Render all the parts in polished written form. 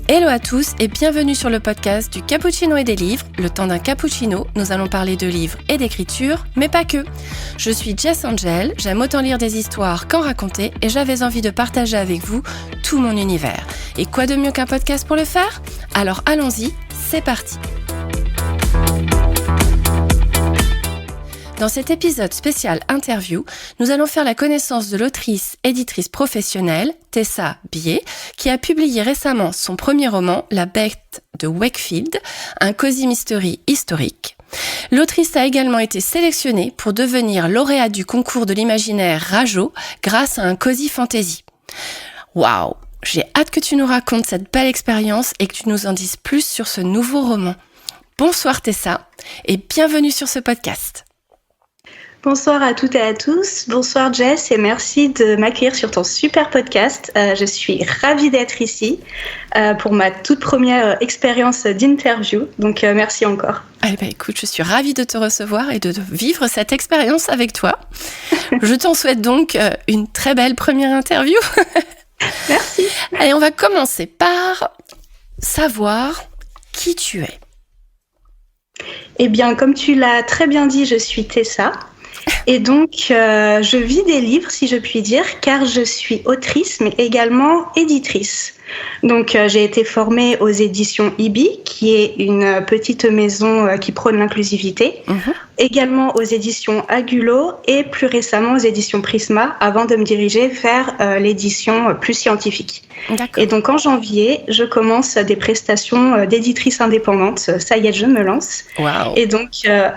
Hello à tous et bienvenue sur le podcast du Cappuccino et des livres. Le temps d'un cappuccino, nous allons parler de livres et d'écriture, mais pas que. Je suis Jess Angel, j'aime autant lire des histoires qu'en raconter et j'avais envie de partager avec vous tout mon univers. Et quoi de mieux qu'un podcast pour le faire ? Alors allons-y, c'est parti. Dans cet épisode spécial interview, nous allons faire la connaissance de l'autrice-éditrice professionnelle Tessa Bier, qui a publié récemment son premier roman, La Bête de Wakefield, un cozy mystery historique. L'autrice a également été sélectionnée pour devenir lauréate du concours de l'imaginaire Rajo grâce à un cozy fantasy. Waouh! J'ai hâte que tu nous racontes cette belle expérience et que tu nous en dises plus sur ce nouveau roman. Bonsoir Tessa et bienvenue sur ce podcast. Bonsoir à toutes et à tous, bonsoir Jess et merci de m'accueillir sur ton super podcast. Je suis ravie d'être ici pour ma toute première expérience d'interview, donc merci encore. Eh ben, écoute, je suis ravie de te recevoir et de vivre cette expérience avec toi. Je t'en souhaite donc une très belle première interview. Merci. Allez, on va commencer par savoir qui tu es. Eh bien, comme tu l'as très bien dit, je suis Tessa. Et donc, je vis des livres, si je puis dire, car je suis autrice, mais également éditrice. Donc, j'ai été formée aux éditions IBI, qui est une petite maison qui prône l'inclusivité, également aux éditions Agulot et plus récemment aux éditions Prisma, avant de me diriger vers l'édition plus scientifique. D'accord. Et donc, en janvier, je commence des prestations d'éditrice indépendante. Ça y est, je me lance. Wow. Et donc,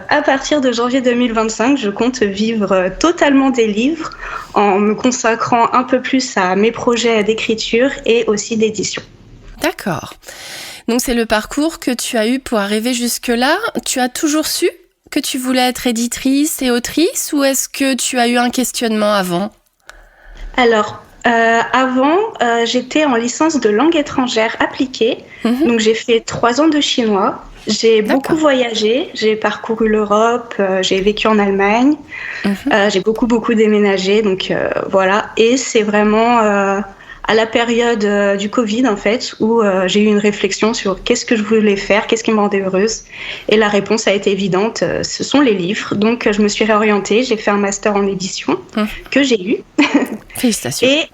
à partir de janvier 2025, je compte vivre totalement des livres en me consacrant un peu plus à mes projets d'écriture et aussi d'édition. D'accord. Donc, c'est le parcours que tu as eu pour arriver jusque-là. Tu as toujours su que tu voulais être éditrice et autrice ou est-ce que tu as eu un questionnement avant ? Alors, avant, j'étais en licence de langue étrangère appliquée. Donc, j'ai fait 3 ans de chinois. J'ai beaucoup voyagé, j'ai parcouru l'Europe, j'ai vécu en Allemagne, j'ai beaucoup déménagé, donc voilà. Et c'est vraiment à la période du Covid, en fait, où j'ai eu une réflexion sur qu'est-ce que je voulais faire, qu'est-ce qui me rendait heureuse. Et la réponse a été évidente, ce sont les livres. Donc je me suis réorientée, j'ai fait un master en édition que j'ai eu. Félicitations. Et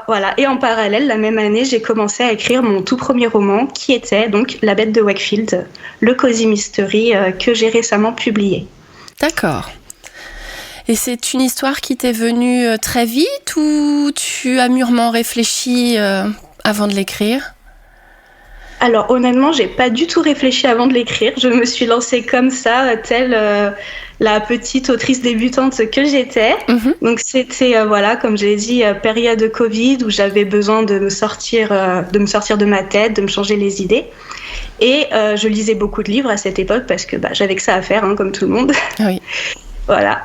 voilà. Et en parallèle, la même année, j'ai commencé à écrire mon tout premier roman, qui était donc La Bête de Wakefield, le cozy mystery que j'ai récemment publié. D'accord. Et c'est une histoire qui t'est venue très vite ou tu as mûrement réfléchi avant de l'écrire ? Alors honnêtement, j'ai pas du tout réfléchi avant de l'écrire. Je me suis lancée comme ça, telle la petite autrice débutante que j'étais. Donc c'était voilà, comme j'ai dit, période de Covid où j'avais besoin de me sortir de ma tête, de me changer les idées. Et je lisais beaucoup de livres à cette époque parce que j'avais que ça à faire, comme tout le monde. Oui. Voilà.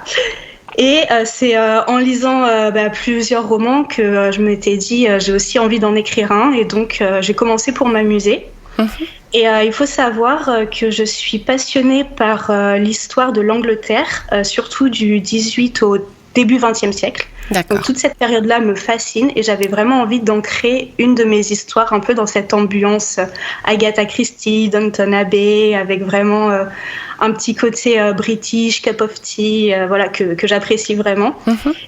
Et c'est en lisant plusieurs romans que je m'étais dit j'ai aussi envie d'en écrire un et donc j'ai commencé pour m'amuser. Et il faut savoir que je suis passionnée par l'histoire de l'Angleterre, surtout du 18 au début 20e siècle. D'accord. Donc toute cette période-là me fascine et j'avais vraiment envie d'ancrer une de mes histoires un peu dans cette ambiance Agatha Christie, Downton Abbey, avec vraiment un petit côté british, cup of tea, voilà, que j'apprécie vraiment.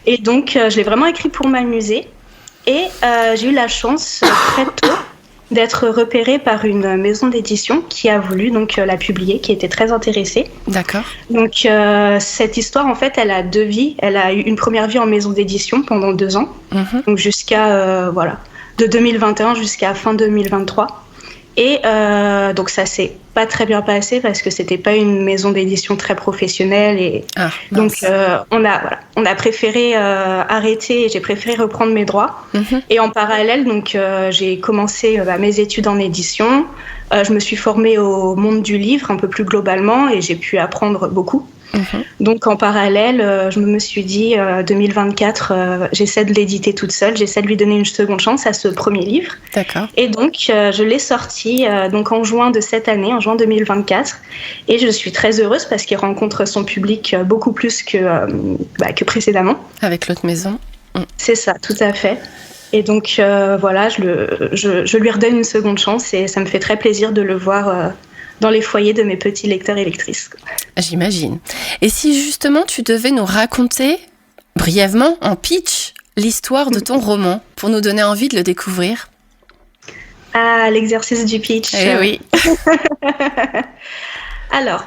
Et donc je l'ai vraiment écrit pour m'amuser et j'ai eu la chance très tôt d'être repérée par une maison d'édition qui a voulu donc la publier, qui était très intéressée. D'accord. Donc cette histoire, en fait, elle a 2 vies. Elle a eu une première vie en maison d'édition pendant 2 ans, donc jusqu'à de 2021 jusqu'à fin 2023. Et donc ça s'est pas très bien passé parce que c'était pas une maison d'édition très professionnelle et donc on a préféré arrêter et j'ai préféré reprendre mes droits. Et en parallèle donc j'ai commencé mes études en édition. Je me suis formée au monde du livre un peu plus globalement et j'ai pu apprendre beaucoup. Donc en parallèle, je me suis dit 2024, j'essaie de l'éditer toute seule, j'essaie de lui donner une seconde chance à ce premier livre. D'accord. Et donc je l'ai sorti donc en juin de cette année, en juin 2024, et je suis très heureuse parce qu'il rencontre son public beaucoup plus que précédemment. Avec l'autre maison. C'est ça, tout à fait. Et donc voilà, je lui redonne une seconde chance et ça me fait très plaisir de le voir dans les foyers de mes petits lecteurs et lectrices. J'imagine. Et si justement tu devais nous raconter brièvement, en pitch, l'histoire de ton roman pour nous donner envie de le découvrir? Ah, l'exercice du pitch. Eh oui. Alors,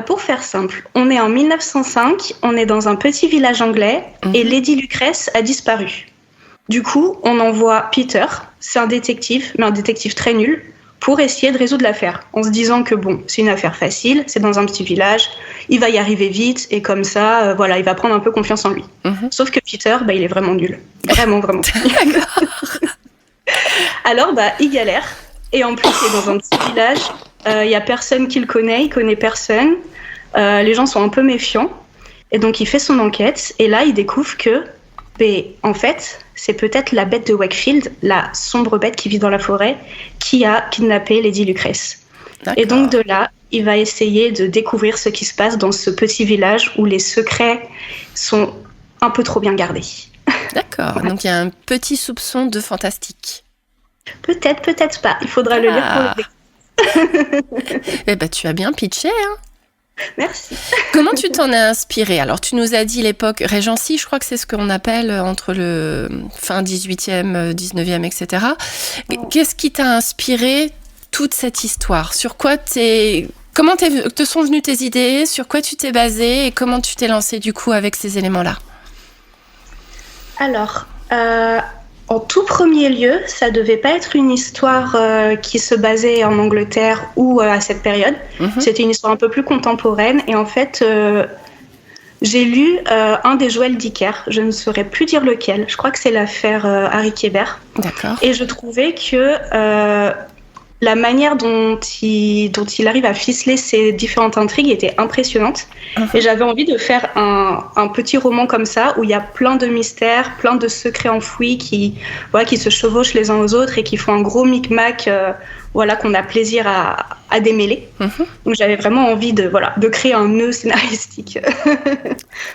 pour faire simple, on est en 1905, on est dans un petit village anglais et Lady Lucrèce a disparu. Du coup, on envoie Peter, c'est un détective, mais un détective très nul, pour essayer de résoudre l'affaire, en se disant que bon, c'est une affaire facile, c'est dans un petit village, il va y arriver vite, et comme ça, voilà, il va prendre un peu confiance en lui. Sauf que Peter, il est vraiment nul. Vraiment, vraiment. Alors, il galère, et en plus, il est dans un petit village, il y a personne qui le connaît, il connaît personne, les gens sont un peu méfiants, et donc il fait son enquête, et là, il découvre que, en fait, c'est peut-être la bête de Wakefield, la sombre bête qui vit dans la forêt, qui a kidnappé Lady Lucrèce. D'accord. Et donc de là, il va essayer de découvrir ce qui se passe dans ce petit village où les secrets sont un peu trop bien gardés. D'accord, voilà. Donc il y a un petit soupçon de fantastique. Peut-être, peut-être pas. Il faudra le lire pour le tu as bien pitché, hein. Merci. Comment tu t'en as inspiré? Alors, tu nous as dit l'époque Regency, je crois que c'est ce qu'on appelle entre le fin 18e, 19e, etc. Qu'est-ce qui t'a inspiré toute cette histoire? Sur quoi comment te sont venues tes idées? Sur quoi tu t'es basé? Et comment tu t'es lancé du coup avec ces éléments-là? Alors, en tout premier lieu, ça devait pas être une histoire qui se basait en Angleterre ou à cette période. C'était une histoire un peu plus contemporaine. Et en fait, j'ai lu un des Joël Dicker. Je ne saurais plus dire lequel. Je crois que c'est l'affaire Harry Kéber. D'accord. Et je trouvais que la manière dont il arrive à ficeler ces différentes intrigues était impressionnante. Et j'avais envie de faire un petit roman comme ça, où il y a plein de mystères, plein de secrets enfouis qui se chevauchent les uns aux autres et qui font un gros micmac qu'on a plaisir à démêler. Donc j'avais vraiment envie de créer un nœud scénaristique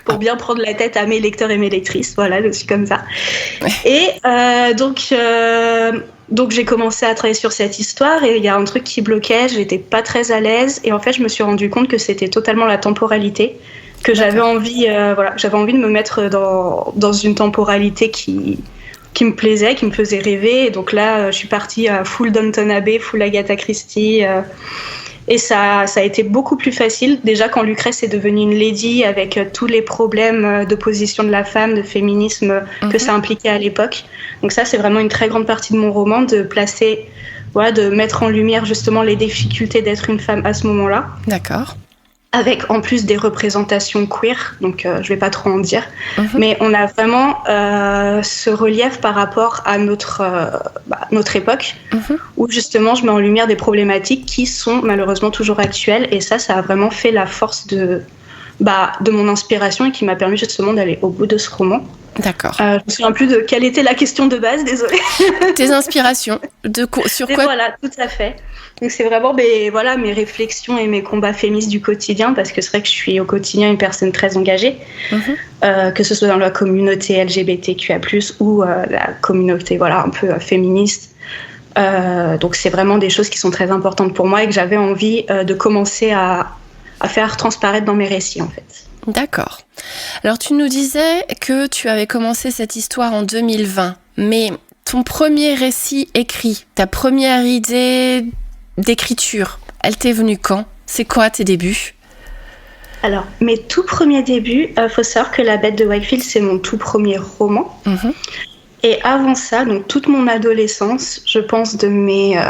pour bien prendre la tête à mes lecteurs et mes lectrices. Voilà, je suis comme ça. Et donc j'ai commencé à travailler sur cette histoire et il y a un truc qui bloquait, j'étais pas très à l'aise et en fait je me suis rendu compte que c'était totalement la temporalité, que j'avais envie de me mettre dans une temporalité qui me plaisait, qui me faisait rêver. Et donc là je suis partie à full Downton Abbey, full Agatha Christie et ça a été beaucoup plus facile déjà quand Lucrèce est devenue une lady avec tous les problèmes d'opposition de la femme, de féminisme que ça impliquait à l'époque. Donc ça, c'est vraiment une très grande partie de mon roman, de placer, de mettre en lumière justement les difficultés d'être une femme à ce moment-là. D'accord. Avec en plus des représentations queer, donc je vais pas trop en dire, mais on a vraiment ce relief par rapport à notre époque, où justement je mets en lumière des problématiques qui sont malheureusement toujours actuelles, et ça a vraiment fait la force de mon inspiration et qui m'a permis justement d'aller au bout de ce roman. D'accord. Je me souviens plus de quelle était la question de base, désolée. Tes inspirations, sur quoi? Voilà, tout à fait. Donc c'est vraiment mes réflexions et mes combats féministes du quotidien, parce que c'est vrai que je suis au quotidien une personne très engagée, que ce soit dans la communauté LGBTQIA+, ou la communauté un peu féministe. Donc c'est vraiment des choses qui sont très importantes pour moi et que j'avais envie de commencer à faire transparaître dans mes récits en fait. D'accord. Alors tu nous disais que tu avais commencé cette histoire en 2020, mais ton premier récit écrit, ta première idée d'écriture, elle t'est venue quand? C'est quoi tes débuts? Alors, mes tout premiers débuts, faut savoir que La Bête de Wakefield, c'est mon tout premier roman. Et avant ça, donc toute mon adolescence, je pense de mes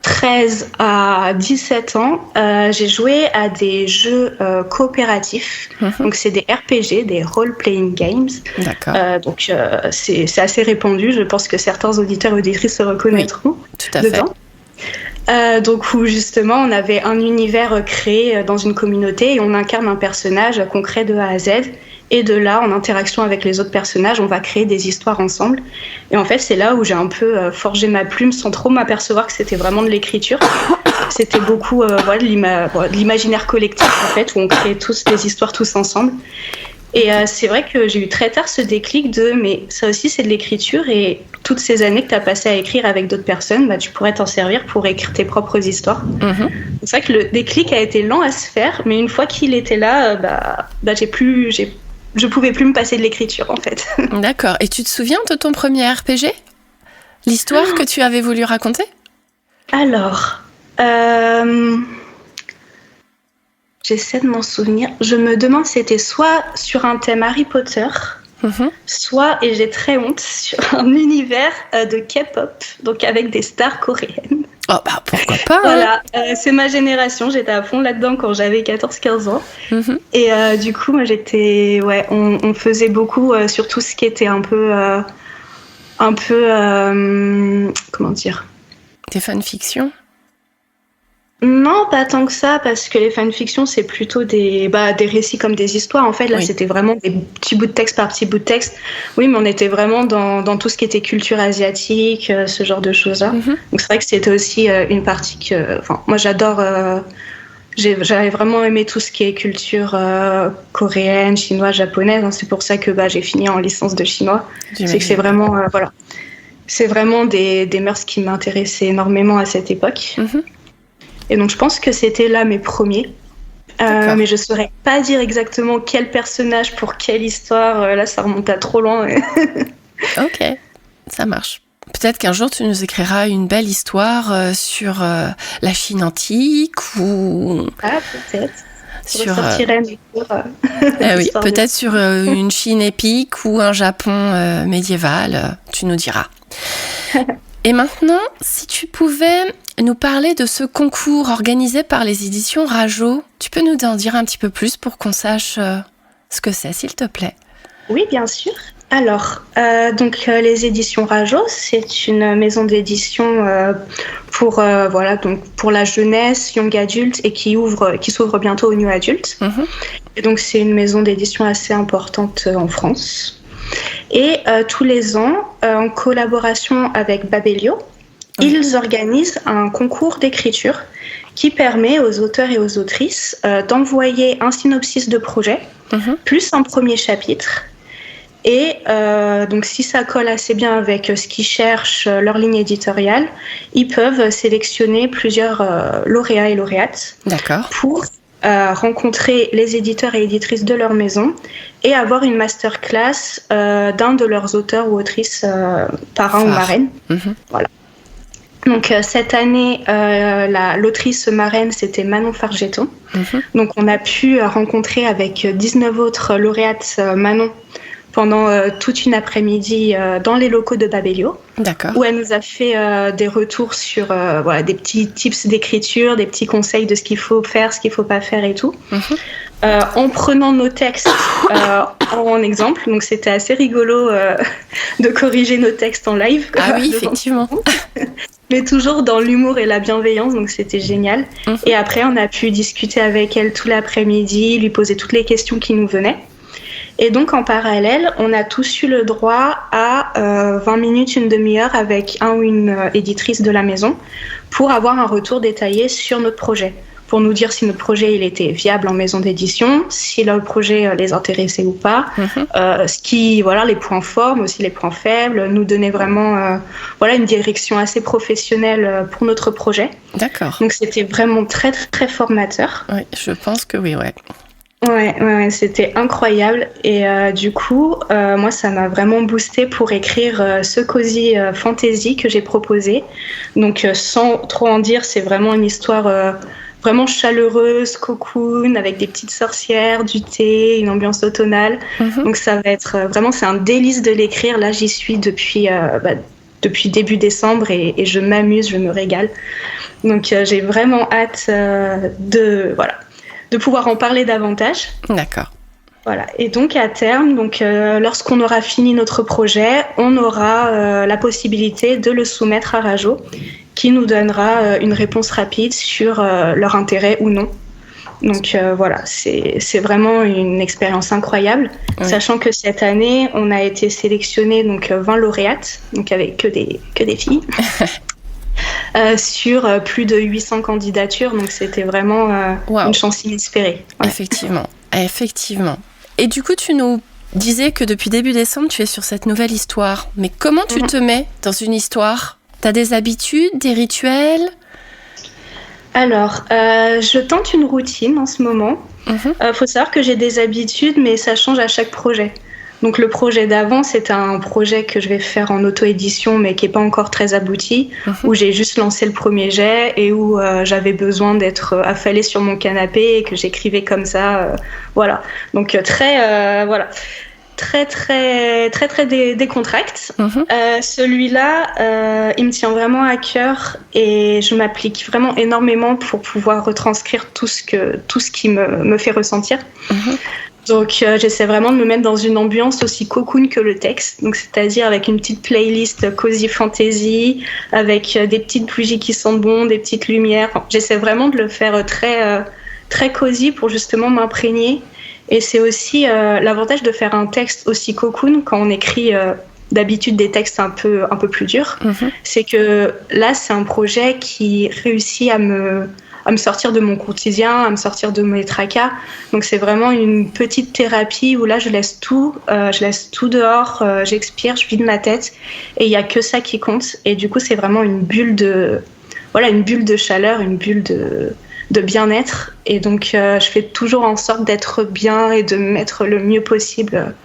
13 à 17 ans, j'ai joué à des jeux coopératifs. Donc c'est des RPG, des role-playing games. D'accord. Donc c'est assez répandu. Je pense que certains auditeurs et auditrices se reconnaîtront dedans. Donc où justement on avait un univers créé dans une communauté et on incarne un personnage concret de A à Z. Et de là, en interaction avec les autres personnages, on va créer des histoires ensemble. Et en fait, c'est là où j'ai un peu forgé ma plume sans trop m'apercevoir que c'était vraiment de l'écriture. C'était beaucoup de l'imaginaire collectif, en fait, où on créait tous des histoires tous ensemble. Et c'est vrai que j'ai eu très tard ce déclic mais ça aussi c'est de l'écriture, et toutes ces années que tu as passées à écrire avec d'autres personnes, tu pourrais t'en servir pour écrire tes propres histoires. C'est vrai que le déclic a été lent à se faire, mais une fois qu'il était là, je pouvais plus me passer de l'écriture en fait. D'accord. Et tu te souviens de ton premier RPG ? L'histoire que tu avais voulu raconter ? Alors, j'essaie de m'en souvenir. Je me demande si c'était soit sur un thème Harry Potter, soit, et j'ai très honte, sur un univers de K-pop, donc avec des stars coréennes. Oh pourquoi pas. Voilà, c'est ma génération, j'étais à fond là-dedans quand j'avais 14-15 ans. Et du coup, moi j'étais... Ouais, on faisait beaucoup sur tout ce qui était un peu comment dire ? Des fanfictions ? Non, pas tant que ça, parce que les fanfictions, c'est plutôt des récits comme des histoires. En fait, là, c'était vraiment des petits bouts de texte par petits bouts de texte. Oui, mais on était vraiment dans tout ce qui était culture asiatique, ce genre de choses-là. Donc, c'est vrai que c'était aussi une partie que... Enfin, moi, j'adore... J'avais vraiment aimé tout ce qui est culture coréenne, chinoise, japonaise. C'est pour ça que j'ai fini en licence de chinois. C'est que c'est vraiment... voilà. C'est vraiment des mœurs qui m'intéressaient énormément à cette époque. Et donc, je pense que c'était là mes premiers. Mais je ne saurais pas dire exactement quel personnage pour quelle histoire. Là, ça remonte à trop loin. Ok, ça marche. Peut-être qu'un jour, tu nous écriras une belle histoire sur la Chine antique ou... Ah, peut-être. Sur, oui, peut-être sur une Chine épique ou un Japon médiéval. Tu nous diras. Et maintenant, si tu pouvais nous parler de ce concours organisé par les éditions Rajo, tu peux nous en dire un petit peu plus pour qu'on sache ce que c'est, s'il te plaît ? Oui, bien sûr. Alors, donc les éditions Rajo, c'est une maison d'édition pour la jeunesse, young adulte, et qui s'ouvre bientôt aux new adultes. Et donc c'est une maison d'édition assez importante en France. Et tous les ans, en collaboration avec Babelio, ils organisent un concours d'écriture qui permet aux auteurs et aux autrices d'envoyer un synopsis de projet, plus un premier chapitre. Et donc, si ça colle assez bien avec ce qu'ils cherchent, leur ligne éditoriale, ils peuvent sélectionner plusieurs lauréats et lauréates pour rencontrer les éditeurs et éditrices de leur maison et avoir une masterclass d'un de leurs auteurs ou autrices parrain ou marraine. Voilà. Donc cette année, l'autrice marraine, c'était Manon Fargeton. Donc on a pu rencontrer avec 19 autres lauréates Manon pendant toute une après-midi dans les locaux de Babelio, où elle nous a fait des retours sur des petits tips d'écriture, des petits conseils de ce qu'il faut faire, ce qu'il ne faut pas faire et tout, en prenant nos textes en exemple. Donc c'était assez rigolo de corriger nos textes en live. Ah oui, effectivement. Mais toujours dans l'humour et la bienveillance, donc c'était génial. Et après, on a pu discuter avec elle tout l'après-midi, lui poser toutes les questions qui nous venaient. Et donc, en parallèle, on a tous eu le droit à 20 minutes, une demi-heure avec un ou une éditrice de la maison pour avoir un retour détaillé sur notre projet, pour nous dire si notre projet il était viable en maison d'édition, si le projet les intéressait ou pas, les points forts, mais aussi les points faibles, nous donner vraiment une direction assez professionnelle pour notre projet. D'accord. Donc, c'était vraiment très, très formateur. Oui, je pense que oui, ouais. Ouais, c'était incroyable. Et du coup, moi, ça m'a vraiment boosté pour écrire ce cosy fantasy que j'ai proposé. Donc, sans trop en dire, c'est vraiment une histoire vraiment chaleureuse, cocoon, avec des petites sorcières, du thé, une ambiance automnale. Donc, ça va être vraiment, c'est un délice de l'écrire. Là, j'y suis depuis début décembre et je m'amuse, je me régale. Donc, j'ai vraiment hâte de pouvoir en parler davantage. D'accord. Voilà. Et donc, à terme, lorsqu'on aura fini notre projet, on aura la possibilité de le soumettre à Rajo, qui nous donnera une réponse rapide sur leur intérêt ou non. Donc, c'est vraiment une expérience incroyable, sachant que cette année, on a été sélectionnés 20 lauréates, donc avec que des filles. Sur plus de 800 candidatures, donc c'était vraiment une chance inespérée. Ouais. Effectivement. Et du coup, tu nous disais que depuis début décembre, tu es sur cette nouvelle histoire. Mais comment tu te mets dans une histoire ? T'as des habitudes, des rituels ? Alors, je tente une routine en ce moment. Faut savoir que j'ai des habitudes, mais ça change à chaque projet. Donc le projet d'avant, c'était un projet que je vais faire en auto-édition, mais qui n'est pas encore très abouti, où j'ai juste lancé le premier jet et où j'avais besoin d'être affalée sur mon canapé et que j'écrivais comme ça. Voilà. Donc très décontracté. Celui-là, il me tient vraiment à cœur et je m'applique vraiment énormément pour pouvoir retranscrire tout ce qui me fait ressentir. Donc j'essaie vraiment de me mettre dans une ambiance aussi cocoon que le texte, donc c'est-à-dire avec une petite playlist cozy fantasy, avec des petites bougies qui sentent bon, des petites lumières. Enfin, j'essaie vraiment de le faire très cozy pour justement m'imprégner. Et c'est aussi l'avantage de faire un texte aussi cocoon quand on écrit d'habitude des textes un peu plus durs. C'est que là, c'est un projet qui réussit à me sortir de mon quotidien, à me sortir de mes tracas. Donc c'est vraiment une petite thérapie où là, je laisse tout dehors, j'expire, je vide ma tête et il n'y a que ça qui compte. Et du coup, c'est vraiment une bulle de chaleur, une bulle de bien-être. Et donc, je fais toujours en sorte d'être bien et de me mettre le mieux possible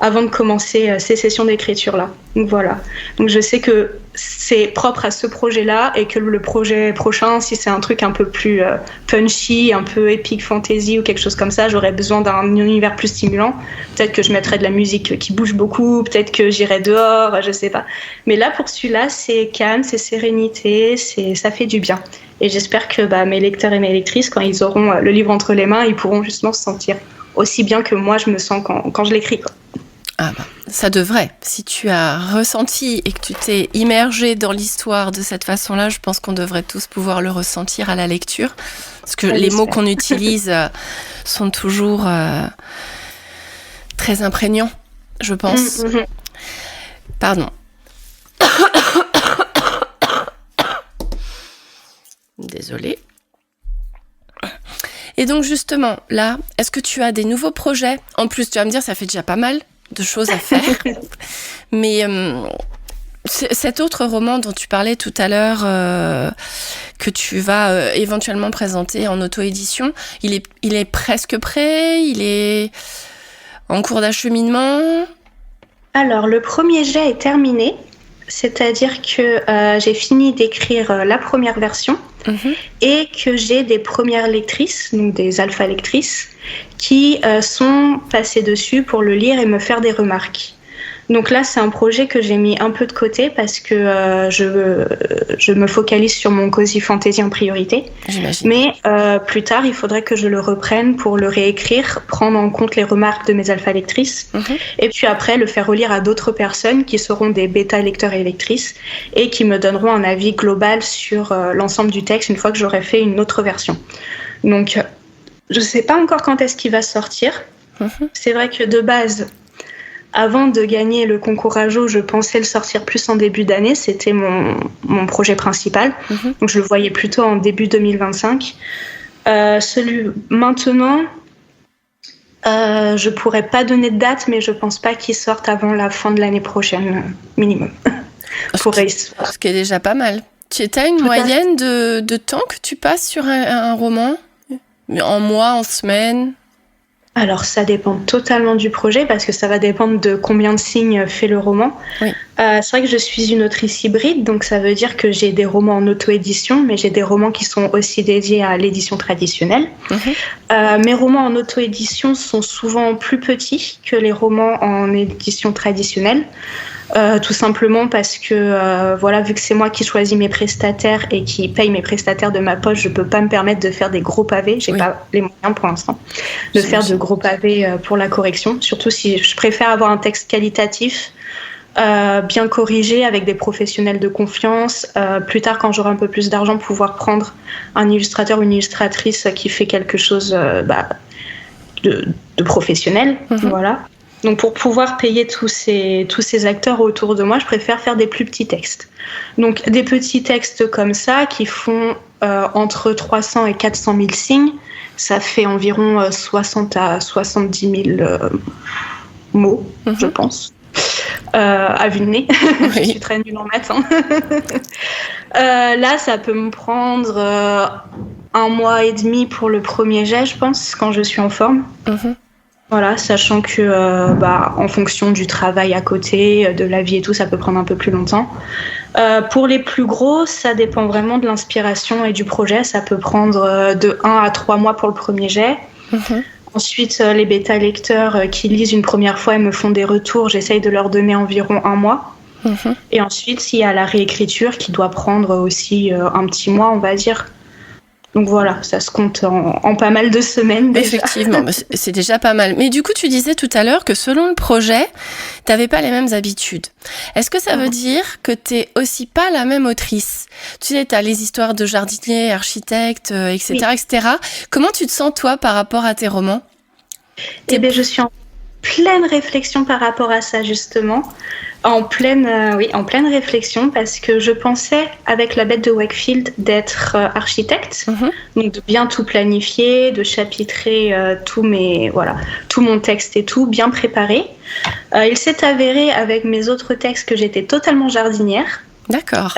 avant de commencer ces sessions d'écriture-là. Donc voilà. Donc je sais que c'est propre à ce projet-là et que le projet prochain, si c'est un truc un peu plus punchy, un peu epic fantasy ou quelque chose comme ça, j'aurais besoin d'un univers plus stimulant. Peut-être que je mettrais de la musique qui bouge beaucoup, peut-être que j'irais dehors, je sais pas. Mais là, pour celui-là, c'est calme, c'est sérénité, ça fait du bien. Et j'espère que mes lecteurs et mes lectrices, quand ils auront le livre entre les mains, ils pourront justement se sentir aussi bien que moi je me sens quand je l'écris, quoi. Ah bah, ça devrait. Si tu as ressenti et que tu t'es immergé dans l'histoire de cette façon-là, je pense qu'on devrait tous pouvoir le ressentir à la lecture. Parce que les mots qu'on utilise sont toujours très imprégnants, je pense. Pardon. Désolée. Et donc justement, là, est-ce que tu as des nouveaux projets ? En plus, tu vas me dire, ça fait déjà pas mal de choses à faire. Mais cet autre roman dont tu parlais tout à l'heure, que tu vas éventuellement présenter en auto-édition, il est presque prêt ? Il est en cours d'acheminement ? Alors, le premier jet est terminé. C'est-à-dire que j'ai fini d'écrire la première version et que j'ai des premières lectrices, donc des alpha-lectrices, qui sont passées dessus pour le lire et me faire des remarques. Donc là, c'est un projet que j'ai mis un peu de côté parce que je me focalise sur mon cozy fantasy en priorité. J'imagine. Mais plus tard, il faudrait que je le reprenne pour le réécrire, prendre en compte les remarques de mes alpha-lectrices, et puis après le faire relire à d'autres personnes qui seront des bêta-lecteurs et lectrices et qui me donneront un avis global sur l'ensemble du texte une fois que j'aurai fait une autre version. Donc, je ne sais pas encore quand est-ce qu'il va sortir. C'est vrai que de base, avant de gagner le concours Rajo, je pensais le sortir plus en début d'année. C'était mon projet principal. Donc, je le voyais plutôt en début 2025. Celui maintenant, je pourrais pas donner de date, mais je pense pas qu'il sorte avant la fin de l'année prochaine, minimum. Ce qui est déjà pas mal. Tu as une moyenne de temps que tu passes sur un roman ? En mois, en semaines ? Alors, ça dépend totalement du projet parce que ça va dépendre de combien de signes fait le roman. Oui. C'est vrai que je suis une autrice hybride, donc ça veut dire que j'ai des romans en auto-édition, mais j'ai des romans qui sont aussi dédiés à l'édition traditionnelle. Mes romans en auto-édition sont souvent plus petits que les romans en édition traditionnelle. Tout simplement parce que vu que c'est moi qui choisis mes prestataires et qui paye mes prestataires de ma poche, je peux pas me permettre de faire des gros pavés. J'ai pas les moyens pour l'instant de faire de gros pavés pour la correction. Surtout si je préfère avoir un texte qualitatif, bien corrigé avec des professionnels de confiance. Plus tard, quand j'aurai un peu plus d'argent, pouvoir prendre un illustrateur ou une illustratrice qui fait quelque chose de professionnel. Voilà. Donc pour pouvoir payer tous ces acteurs autour de moi, je préfère faire des plus petits textes. Donc des petits textes comme ça qui font entre 300 et 400 000 signes. Ça fait environ 60 à 70 000 mots, je pense. À vue de nez. Oui. Je suis très nulle en maths. Là, ça peut me prendre 1 mois et demi pour le premier jet, je pense, quand je suis en forme. Voilà, sachant que en fonction du travail à côté, de la vie et tout, ça peut prendre un peu plus longtemps. Pour les plus gros, ça dépend vraiment de l'inspiration et du projet. Ça peut prendre de 1 à 3 mois pour le premier jet. Ensuite, les bêta-lecteurs qui lisent une première fois et me font des retours, j'essaye de leur donner environ 1 mois. Et ensuite, il y a la réécriture qui doit prendre aussi un petit mois, on va dire. Donc voilà, ça se compte en pas mal de semaines déjà. Effectivement, c'est déjà pas mal. Mais du coup, tu disais tout à l'heure que selon le projet, tu n'avais pas les mêmes habitudes. Est-ce que ça veut dire que tu n'es aussi pas la même autrice ? Tu sais, tu as les histoires de jardiniers, architectes, etc., oui. etc. Comment tu te sens, toi, par rapport à tes romans ? Je suis en pleine réflexion par rapport à ça, justement. En pleine réflexion, parce que je pensais, avec La Bête de Wakefield, d'être architecte, donc de bien tout planifier, de chapitrer tout mon texte et tout, bien préparé. Il s'est avéré, avec mes autres textes, que j'étais totalement jardinière. D'accord.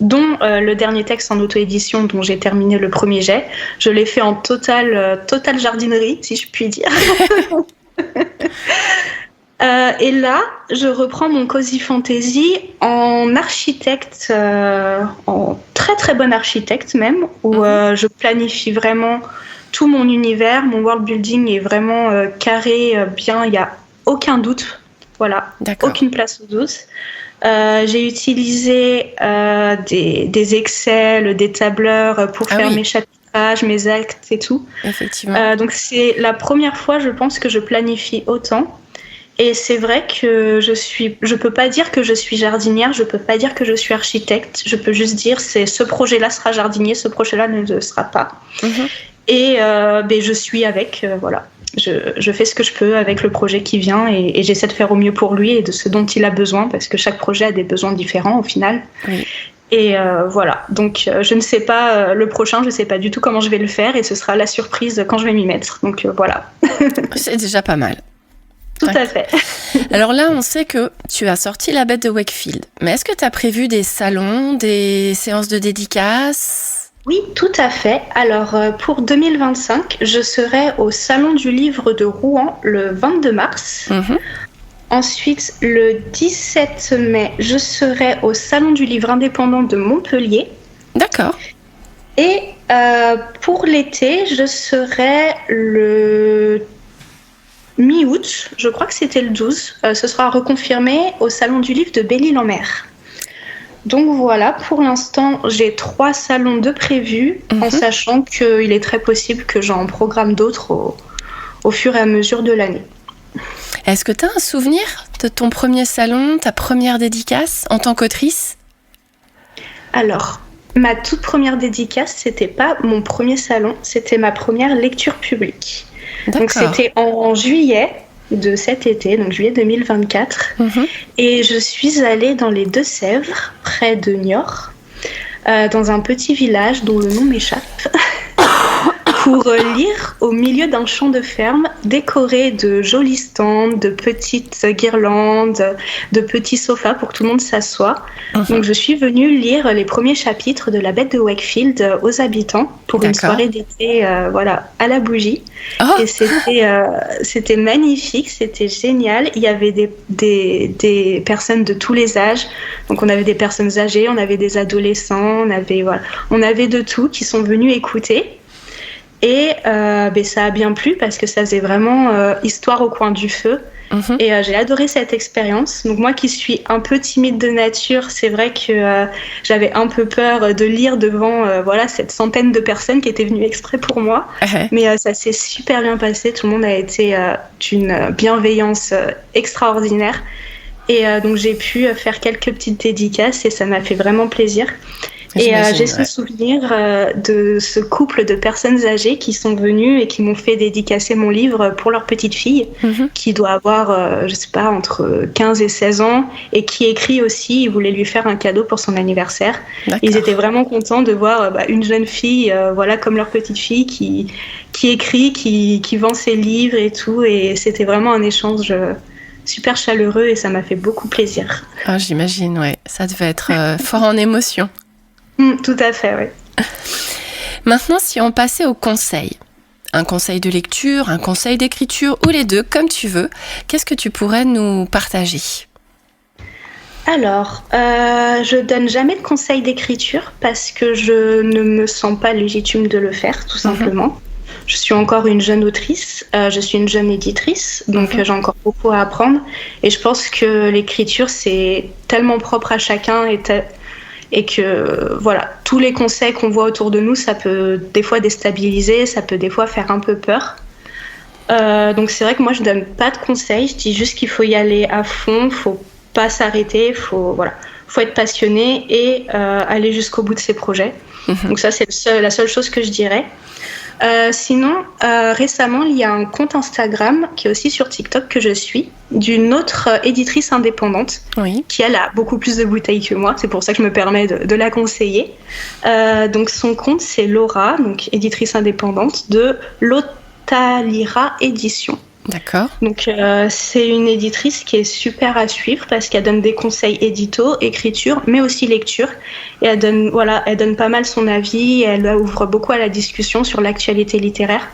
Dont le dernier texte en auto-édition, dont j'ai terminé le premier jet. Je l'ai fait en totale jardinerie, si je puis dire. Et là, je reprends mon Cozy Fantasy en architecte, en très très bon architecte même, où je planifie vraiment tout mon univers, mon world building est vraiment carré, bien, il n'y a aucun doute, voilà, aucune place au doute. J'ai utilisé des Excel, des tableurs pour faire mes chapitrages, mes actes et tout. Effectivement. Donc c'est la première fois, je pense, que je planifie autant. Et c'est vrai que je peux pas dire que je suis jardinière, je peux pas dire que je suis architecte, je peux juste dire ce projet-là sera jardinier, ce projet-là ne le sera pas. Et je suis avec, voilà. Je fais ce que je peux avec le projet qui vient et j'essaie de faire au mieux pour lui et de ce dont il a besoin, parce que chaque projet a des besoins différents au final. Oui. Et voilà, donc je ne sais pas le prochain, je ne sais pas du tout comment je vais le faire et ce sera la surprise quand je vais m'y mettre. Donc voilà. C'est déjà pas mal. Tout à fait. Alors là, on sait que tu as sorti La Bête de Wakefield. Mais est-ce que tu as prévu des salons, des séances de dédicaces ? Oui, tout à fait. Alors, pour 2025, je serai au Salon du Livre de Rouen le 22 mars. Ensuite, le 17 mai, je serai au Salon du Livre indépendant de Montpellier. D'accord. Et pour l'été, je serai le mi-août, je crois que c'était le 12, ce sera reconfirmé au Salon du Livre de Belle-Île-en-Mer. Donc voilà, pour l'instant, j'ai 3 salons de prévus, en sachant qu'il est très possible que j'en programme d'autres au fur et à mesure de l'année. Est-ce que tu as un souvenir de ton premier salon, ta première dédicace en tant qu'autrice ? Alors, ma toute première dédicace, c'était pas mon premier salon, c'était ma première lecture publique. D'accord. Donc c'était en juillet de cet été, donc juillet 2024. Et je suis allée dans les Deux-Sèvres, près de Niort, dans un petit village dont le nom m'échappe, pour lire au milieu d'un champ de ferme décoré de jolis stands, de petites guirlandes, de petits sofas pour que tout le monde s'assoie. Donc je suis venue lire les premiers chapitres de La Bête de Wakefield aux habitants pour une soirée d'été à la bougie. Et c'était magnifique, c'était génial. Il y avait des personnes de tous les âges. Donc on avait des personnes âgées, on avait des adolescents, on avait de tout qui sont venus écouter. Et ça a bien plu parce que ça faisait vraiment histoire au coin du feu. Et j'ai adoré cette expérience. Donc moi qui suis un peu timide de nature, c'est vrai que j'avais un peu peur de lire devant cette centaine de personnes qui étaient venues exprès pour moi. Mais ça s'est super bien passé. Tout le monde a été d'une bienveillance extraordinaire. Et donc j'ai pu faire quelques petites dédicaces et ça m'a fait vraiment plaisir. Et j'ai ce souvenir de ce couple de personnes âgées qui sont venues et qui m'ont fait dédicacer mon livre pour leur petite fille, qui doit avoir, je sais pas, entre 15 et 16 ans, et qui écrit aussi. Ils voulaient lui faire un cadeau pour son anniversaire. D'accord. Ils étaient vraiment contents de voir une jeune fille, voilà, comme leur petite fille, qui écrit, qui vend ses livres et tout. Et c'était vraiment un échange super chaleureux et ça m'a fait beaucoup plaisir. Ah, j'imagine, ouais. Ça devait être fort en émotion. Tout à fait, oui. Maintenant, si on passait au conseil, un conseil de lecture, un conseil d'écriture, ou les deux, comme tu veux, qu'est-ce que tu pourrais nous partager ? Alors, je donne jamais de conseils d'écriture parce que je ne me sens pas légitime de le faire, tout simplement. Je suis encore une jeune autrice, je suis une jeune éditrice, donc j'ai encore beaucoup à apprendre. Et je pense que l'écriture, c'est tellement propre à chacun et que voilà, tous les conseils qu'on voit autour de nous, ça peut des fois déstabiliser, ça peut des fois faire un peu peur. Donc c'est vrai que moi, je donne pas de conseils, je dis juste qu'il faut y aller à fond, faut pas s'arrêter, faut être passionné et aller jusqu'au bout de ses projets. Donc ça, c'est la seule chose que je dirais. Sinon, récemment, il y a un compte Instagram qui est aussi sur TikTok que je suis, d'une autre éditrice indépendante qui, elle, a beaucoup plus de bouteilles que moi. C'est pour ça que je me permets de la conseiller. Donc, son compte, c'est Laura, donc éditrice indépendante de Lotalira Édition. D'accord. Donc, c'est une éditrice qui est super à suivre parce qu'elle donne des conseils édito, écriture, mais aussi lecture. Et elle donne pas mal son avis. Elle ouvre beaucoup à la discussion sur l'actualité littéraire.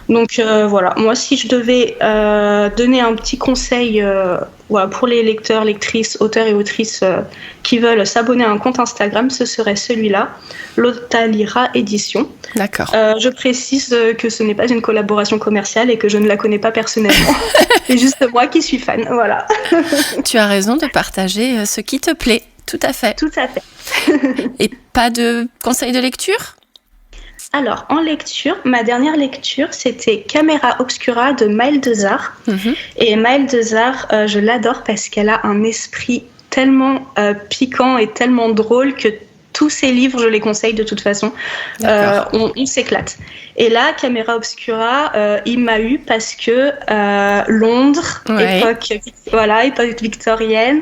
Donc, voilà. Moi, si je devais donner un petit conseil pour les lecteurs, lectrices, auteurs et autrices qui veulent s'abonner à un compte Instagram, ce serait celui-là, Lotalira Édition. D'accord. Je précise que ce n'est pas une collaboration commerciale et que je ne la connais pas personnellement. C'est juste moi qui suis fan, voilà. Tu as raison de partager ce qui te plaît, tout à fait. Tout à fait. Et pas de conseils de lecture ? Alors, en lecture, ma dernière lecture, c'était Camera Obscura de Maëlle Desarts. Et Maëlle Desarts, je l'adore parce qu'elle a un esprit tellement piquant et tellement drôle que tous ses livres, je les conseille de toute façon. On s'éclate. Et là, Camera Obscura, il m'a eu parce que Londres, époque victorienne,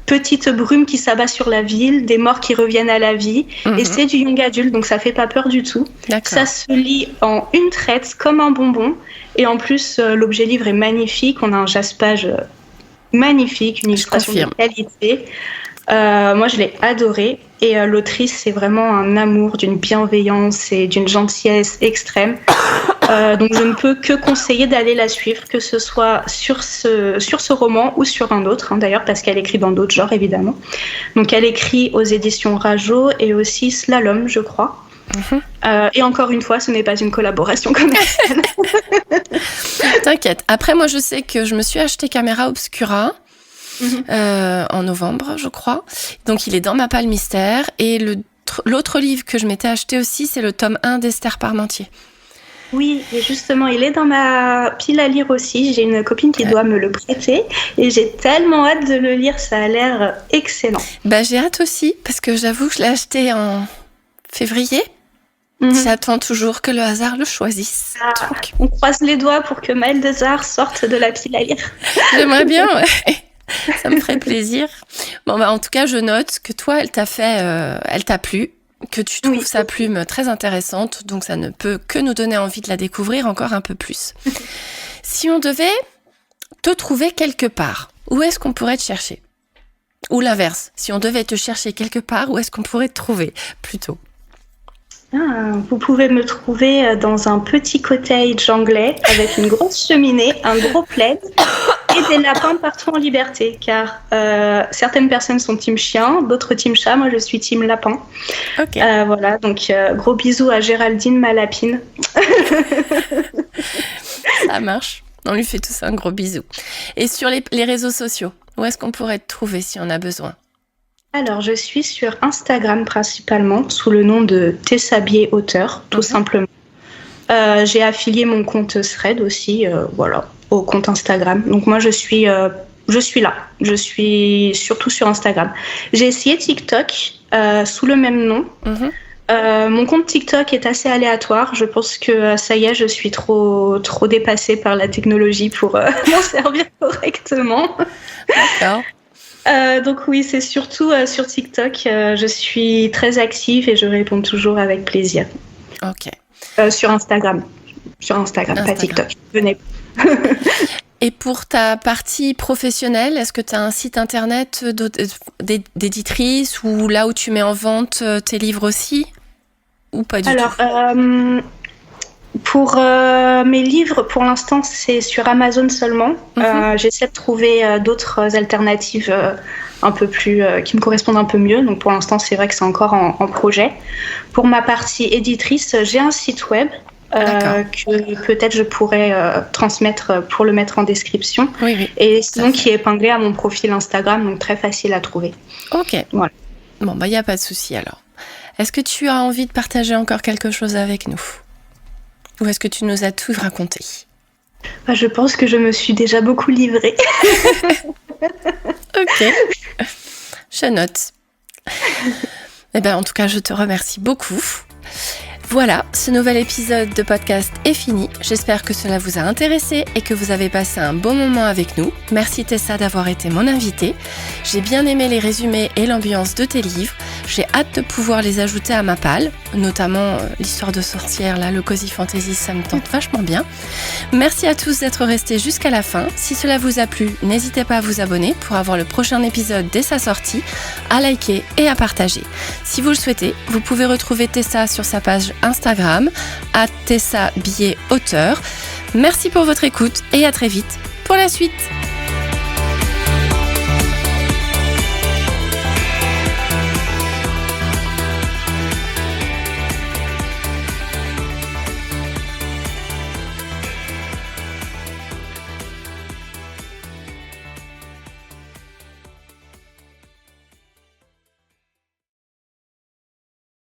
petite brume qui s'abat sur la ville, des morts qui reviennent à la vie, et c'est du young adulte, donc ça fait pas peur du tout. D'accord. Ça se lit en une traite, comme un bonbon, et en plus, l'objet livre est magnifique, on a un jaspage magnifique, une illustration de qualité. Moi, je l'ai adoré, et l'autrice, c'est vraiment un amour, d'une bienveillance et d'une gentillesse extrême. Donc, je ne peux que conseiller d'aller la suivre, que ce soit sur ce roman ou sur un autre, d'ailleurs, parce qu'elle écrit dans d'autres genres, évidemment. Donc, elle écrit aux éditions Rajo et aussi Slalom, je crois. Et encore une fois, ce n'est pas une collaboration commerciale. T'inquiète. Après, moi, je sais que je me suis acheté Camera Obscura. En novembre, je crois. Donc, il est dans ma palle mystère. Et l'autre livre que je m'étais acheté aussi, c'est le tome 1 d'Esther Parmentier. Oui, et justement, il est dans ma pile à lire aussi. J'ai une copine qui doit me le prêter. Et j'ai tellement hâte de le lire. Ça a l'air excellent. J'ai hâte aussi, parce que j'avoue que je l'ai acheté en février. J'attends toujours que le hasard le choisisse. On croise les doigts pour que Maëlle Desarts sorte de la pile à lire. J'aimerais bien, ouais. Ça me ferait plaisir. Bon, en tout cas, je note que toi, elle t'a plu, que tu trouves sa plume très intéressante, donc ça ne peut que nous donner envie de la découvrir encore un peu plus. Si on devait te trouver quelque part, où est-ce qu'on pourrait te chercher ? Ou l'inverse, si on devait te chercher quelque part, où est-ce qu'on pourrait te trouver plutôt ? Vous pouvez me trouver dans un petit cottage anglais avec une grosse cheminée, un gros plaid et des lapins partout en liberté, car certaines personnes sont team chien, d'autres team chat, moi je suis team lapin. Okay. Voilà, donc gros bisous à Géraldine, ma lapine. Ça marche, on lui fait tous un gros bisou. Et sur les réseaux sociaux, où est-ce qu'on pourrait te trouver si on a besoin ? Alors, je suis sur Instagram principalement, sous le nom de Tessa Bié Auteur, tout simplement. J'ai affilié mon compte Thread aussi, au compte Instagram. Donc moi, je suis là. Je suis surtout sur Instagram. J'ai essayé TikTok, sous le même nom. Mon compte TikTok est assez aléatoire. Je pense que ça y est, je suis trop dépassée par la technologie pour m'en servir correctement. D'accord. Donc oui, c'est surtout sur TikTok. Je suis très active et je réponds toujours avec plaisir. Ok. Sur Instagram. Pas TikTok. Venez. Et pour ta partie professionnelle, est-ce que tu as un site internet d'éditrice ou là où tu mets en vente tes livres aussi? Ou pas du tout? Pour mes livres, pour l'instant, c'est sur Amazon seulement. J'essaie de trouver d'autres alternatives un peu plus qui me correspondent un peu mieux. Donc pour l'instant, c'est vrai que c'est encore en projet. Pour ma partie éditrice, j'ai un site web que peut-être je pourrais transmettre pour le mettre en description. Oui. Et sinon, qui est épinglé à mon profil Instagram, donc très facile à trouver. Ok. Voilà. Bon, il n'y a pas de souci alors. Est-ce que tu as envie de partager encore quelque chose avec nous? Ou est-ce que tu nous as tout raconté? Je pense que je me suis déjà beaucoup livrée. Ok. Je note. En tout cas, je te remercie beaucoup. Voilà, ce nouvel épisode de podcast est fini. J'espère que cela vous a intéressé et que vous avez passé un bon moment avec nous. Merci Tessa d'avoir été mon invitée. J'ai bien aimé les résumés et l'ambiance de tes livres. J'ai hâte de pouvoir les ajouter à ma palle, notamment l'histoire de sorcière, là, le Cozy Fantasy, ça me tente vachement bien. Merci à tous d'être restés jusqu'à la fin. Si cela vous a plu, n'hésitez pas à vous abonner pour avoir le prochain épisode dès sa sortie, à liker et à partager. Si vous le souhaitez, vous pouvez retrouver Tessa sur sa page Instagram @TessaBilletAuteur. Merci pour votre écoute et à très vite pour la suite.